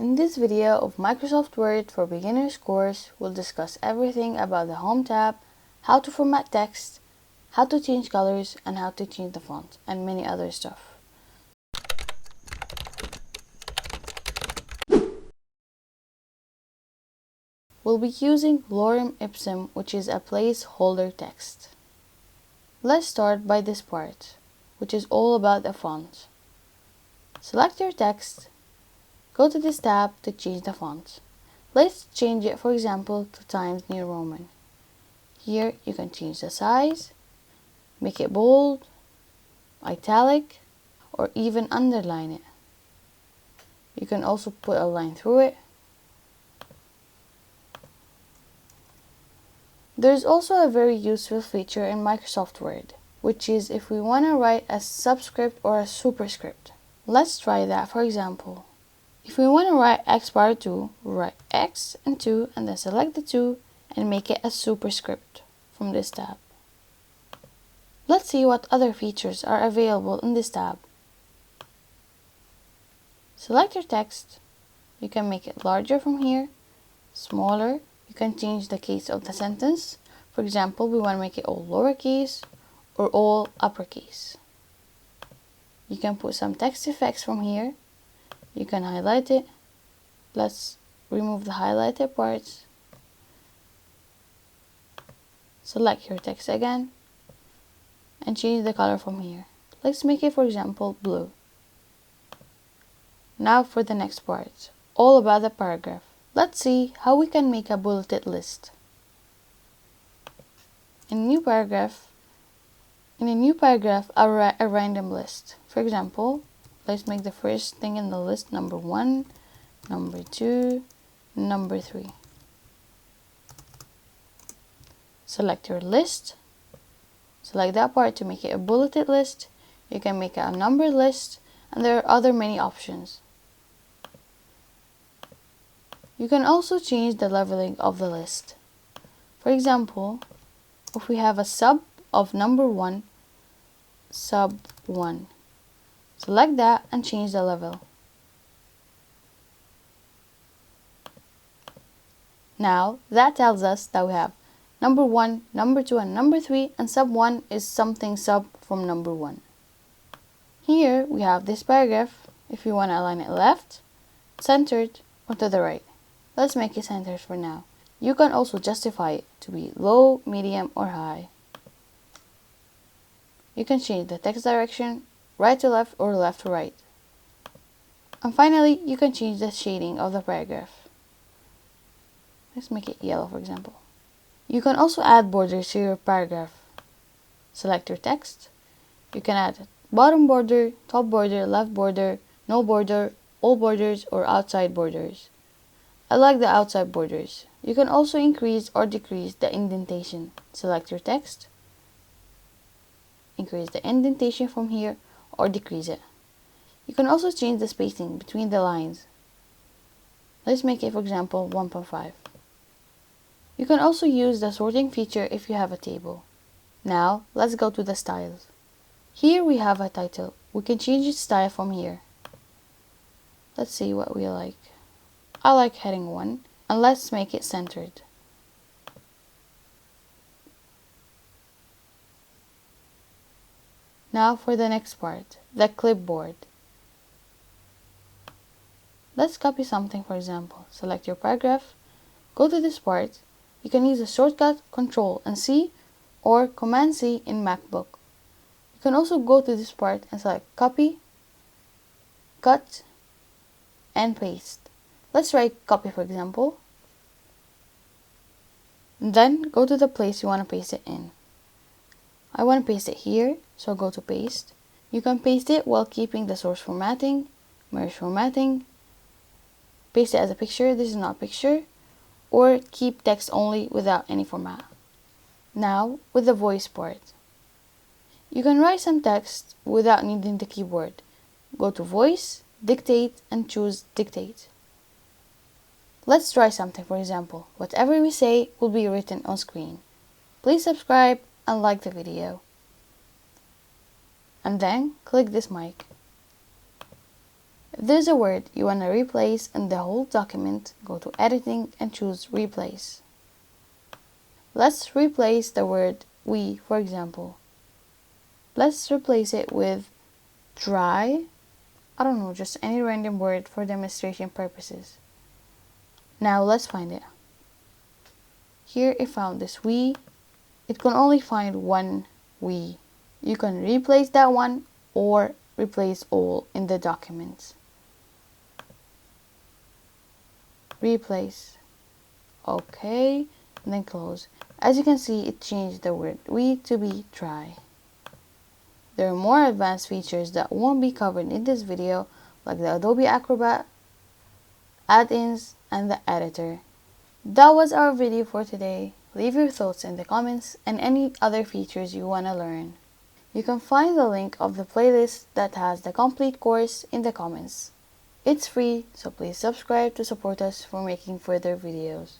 In this video of Microsoft Word for Beginners course, we'll discuss everything about the Home tab, how to format text, how to change colors, and how to change the font, and many other stuff. We'll be using lorem ipsum, which is a placeholder text. Let's start by this part, which is all about the font. Select your text. Go to this tab to change the font. Let's change it, for example, to Times New Roman. Here you can change the size, make it bold, italic, or even underline it. You can also put a line through it. There's also a very useful feature in Microsoft Word, which is if we want to write a subscript or a superscript. Let's try that. For example, if we want to write x bar 2, we write x and 2 and then select the 2 and make it a superscript from this tab. Let's see what other features are available in this tab. Select your text. You can make it larger from here, smaller. You can change the case of the sentence. For example, we want to make it all lowercase or all uppercase. You can put some text effects from here. You can highlight it. Let's remove the highlighted parts. Select your text again and change the color from here. Let's make it, for example, blue. Now for the next part, all about the paragraph. Let's see how we can make a bulleted list. In a new paragraph, I'll write a random list. For example, let's make the first thing in the list number 1, number 2, number 3. Select your list. Select that part to make it a bulleted list. You can make it a numbered list, and there are many options. You can also change the leveling of the list. For example, if we have a sub of number 1, sub 1. Select that and change the level. Now that tells us that we have number 1, number 2, and number 3, and sub 1 is something sub from number 1. Here we have this paragraph. If you want to align it left, centered, or to the right. Let's make it centered for now. You can also justify it to be low, medium, or high. You can change the text direction, right to left or left to right. And finally, you can change the shading of the paragraph. Let's make it yellow, for example. You can also add borders to your paragraph. Select your text. You can add bottom border, top border, left border, no border, all borders, or outside borders. I like the outside borders. You can also increase or decrease the indentation. Select your text. Increase the indentation from here or decrease it. You can also change the spacing between the lines. Let's make it, for example, 1.5. You can also use the sorting feature if you have a table. Now, let's go to the styles. Here we have a title. We can change its style from here. Let's see what we like. I like heading 1, and let's make it centered. Now for the next part, the clipboard. Let's copy something, for example. Select your paragraph, go to this part. You can use the shortcut Ctrl and C or Command C in MacBook. You can also go to this part and select copy, cut, and paste. Let's write copy, for example. Then go to the place you want to paste it in. I want to paste it here, so go to paste. You can paste it while keeping the source formatting, merge formatting, paste it as a picture, this is not a picture, or keep text only without any format. Now, with the voice part. You can write some text without needing the keyboard. Go to voice, dictate, and choose dictate. Let's try something, for example. Whatever we say will be written on screen. Please subscribe and like the video. And then click this mic. If there's a word you want to replace in the whole document, go to editing and choose replace. Let's replace the word we, for example. Let's replace it with dry. I don't know, just any random word for demonstration purposes. Now let's find it. Here it found this we. It can only find one we. You can replace that one or replace all in the document. Replace. Okay, and then close. As you can see, it changed the word we to be dry. There are more advanced features that won't be covered in this video, like the Adobe Acrobat, add-ins, and the editor. That was our video for today. Leave your thoughts in the comments and any other features you want to learn. You can find the link of the playlist that has the complete course in the comments. It's free, so please subscribe to support us for making further videos.